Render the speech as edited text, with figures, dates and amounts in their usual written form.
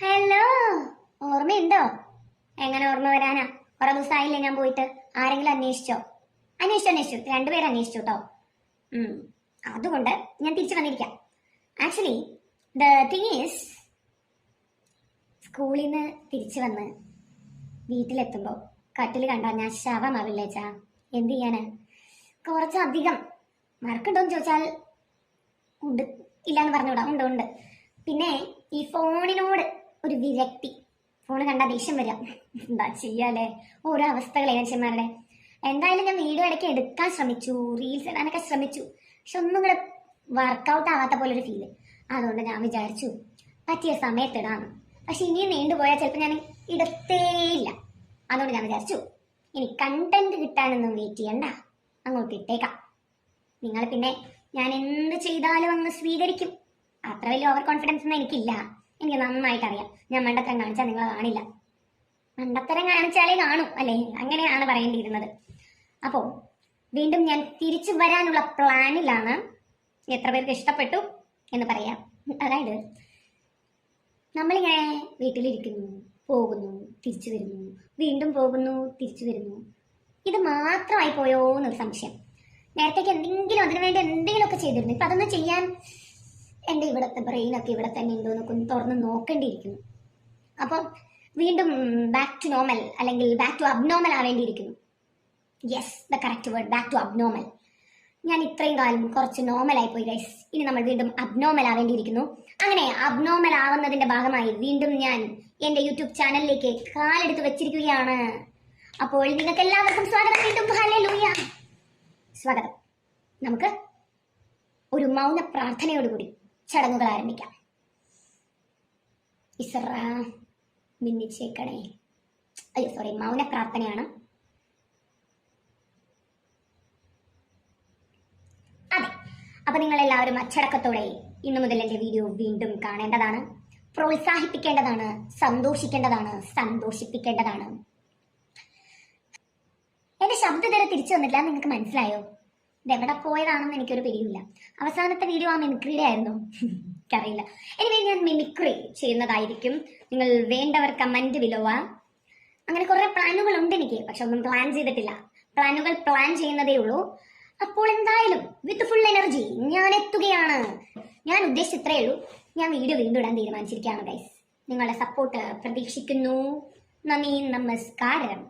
Hello, ഓർമ്മയുണ്ടോ? എങ്ങനെ ഓർമ്മ വരാനാ? കുറെ ദിവസമായില്ലേ ഞാൻ പോയിട്ട്. ആരെങ്കിലും അന്വേഷിച്ചോ? അന്വേഷിച്ചു രണ്ടുപേരും അന്വേഷിച്ചു കേട്ടോ. അതുകൊണ്ട് ഞാൻ തിരിച്ചു വന്നിരിക്കാം. ആക്ച്വലി ദ തിങ് ഈസ്, സ്കൂളിൽ നിന്ന് തിരിച്ചു വന്ന് വീട്ടിലെത്തുമ്പോ കട്ടിൽ കണ്ടാ ഞാൻ ശവമാവില്ലേച്ചാ. എന്ത് ചെയ്യാന്? കുറച്ചധികം വർക്കുണ്ടോന്ന് ചോദിച്ചാൽ ഉണ്ട്, ഇല്ലാന്ന് പറഞ്ഞുകൂടാ, ഉണ്ട്. പിന്നെ ഈ ഫോണിനോട് ഒരു വിരക്തി. ഫോണ് കണ്ടാ ദേഷ്യം വരാം. എന്താ ചെയ്യാലേ, ഓരോ അവസ്ഥകളെ മനുഷ്യന്മാരുടെ. എന്തായാലും ഞാൻ വീഡിയോ ഇടയ്ക്ക് എടുക്കാൻ ശ്രമിച്ചു, റീൽസ് ഇടാനൊക്കെ ശ്രമിച്ചു. പക്ഷെ ഒന്നും കൂടെ വർക്കൗട്ട് ആവാത്ത പോലെ ഒരു ഫീല്. അതുകൊണ്ട് ഞാൻ വിചാരിച്ചു പറ്റിയ സമയത്ത് ഇടാന്ന്. പക്ഷെ ഇനിയും നീണ്ടുപോയാൽ ചിലപ്പോൾ ഞാൻ ഇടത്തേയില്ല. അതുകൊണ്ട് ഞാൻ വിചാരിച്ചു ഇനി കണ്ടന്റ് കിട്ടാനൊന്നും വെയിറ്റ് ചെയ്യണ്ട, അങ്ങോട്ട് ഇട്ടേക്കാം. നിങ്ങൾ പിന്നെ ഞാൻ എന്ത് ചെയ്താലും അങ്ങ് സ്വീകരിക്കും. അത്ര വലിയ ഓവർ കോൺഫിഡൻസ് ഒന്നും എനിക്കില്ല. എനിക്ക് നന്നായിട്ട് അറിയാം ഞാൻ മണ്ടത്തരം കാണിച്ചാൽ നിങ്ങൾ കാണില്ല. മണ്ടത്തരം കാണിച്ചാലേ കാണൂ, അല്ലേ? അങ്ങനെയാണ് പറയേണ്ടിയിരുന്നത്. അപ്പോൾ വീണ്ടും ഞാൻ തിരിച്ചു വരാനുള്ള പ്ലാനിലാണ്. എത്ര പേർക്ക് ഇഷ്ടപ്പെട്ടു എന്ന് പറയാം. അതായത് നമ്മളിങ്ങനെ വീട്ടിലിരിക്കുന്നു, പോകുന്നു, തിരിച്ചു വരുന്നു, വീണ്ടും പോകുന്നു, തിരിച്ചു വരുന്നു. ഇത് മാത്രമായി പോയോ എന്നൊരു സംശയം. നേരത്തേക്ക് എന്തെങ്കിലും അതിനു വേണ്ടി എന്തെങ്കിലുമൊക്കെ ചെയ്തിരുന്നു. ഇപ്പം അതൊന്നും ചെയ്യാൻ എൻ്റെ ഇവിടുത്തെ ബ്രെയിനൊക്കെ ഇവിടെ തന്നെ ഉണ്ടോ എന്നൊക്കെ ഒന്ന് തുറന്ന് നോക്കേണ്ടിയിരിക്കുന്നു. അപ്പം വീണ്ടും ബാക്ക് ടു നോർമൽ അല്ലെങ്കിൽ ബാക്ക് ടു അബ്നോർമൽ ആവേണ്ടിയിരിക്കുന്നു. Yes, the correct word, back to abnormal. ഞാൻ ഇത്രയും കാലം കുറച്ച് നോർമലായി പോയി ഗൈസ്. ഇനി നമ്മൾ വീണ്ടും അബ്നോർമൽ ആവേണ്ടിയിരിക്കുന്നു. അങ്ങനെ അബ്നോർമൽ ആവുന്നതിന്റെ ഭാഗമായി വീണ്ടും ഞാൻ എൻ്റെ യൂട്യൂബ് ചാനലിലേക്ക് കാലെടുത്ത് വെച്ചിരിക്കുകയാണ്. അപ്പോൾ നിങ്ങൾക്ക് എല്ലാവർക്കും സ്വാഗതം. വീണ്ടും ഹല്ലേലൂയ, സ്വാഗതം. നമുക്ക് ഒരു മൗന പ്രാർത്ഥനയോടുകൂടി ചടങ്ങുകൾ ആരംഭിക്കാം. ഇസ്ര മിന്നിച്ചേക്കണേ. അയ്യോ സോറി, മൗന പ്രാർത്ഥനയാണ്. അതെ, അപ്പൊ നിങ്ങൾ എല്ലാവരും അച്ചടക്കത്തോടെ ഇന്നു മുതൽ എൻ്റെ വീഡിയോ വീണ്ടും കാണേണ്ടതാണ്, പ്രോത്സാഹിപ്പിക്കേണ്ടതാണ്, സന്തോഷിപ്പിക്കേണ്ടതാണ്. എന്റെ ശബ്ദതര തിരിച്ചു വന്നില്ല, നിങ്ങൾക്ക് മനസ്സിലായോ? ഇതെവിടെ പോയതാണെന്ന് എനിക്കൊരു പിടിയില്ല. അവസാനത്തെ വീഡിയോ ആ മിമിക്രിയുടെ ആയിരുന്നു, എനിക്കറിയില്ല. എനിവേ ഞാൻ മിമിക്രി ചെയ്യുന്നതായിരിക്കും. നിങ്ങൾ വേണ്ടവർ കമന്റ് വിലോവ. അങ്ങനെ കുറെ പ്ലാനുകൾ ഉണ്ട് എനിക്ക്, പക്ഷെ ഒന്നും പ്ലാൻ ചെയ്തിട്ടില്ല. പ്ലാനുകൾ പ്ലാൻ ചെയ്യുന്നതേ ഉള്ളൂ. അപ്പോൾ എന്തായാലും വിത്ത് ഫുൾ എനർജി ഞാൻ എത്തുകയാണ്. ഞാൻ ഉദ്ദേശിച്ച ഇത്രയേ ഉള്ളൂ. ഞാൻ വീഡിയോ വീണ്ടും ഇടാൻ തീരുമാനിച്ചിരിക്കുകയാണ് ഗൈസ്. നിങ്ങളുടെ സപ്പോർട്ട് പ്രതീക്ഷിക്കുന്നു. നന്ദി, നമസ്കാരം.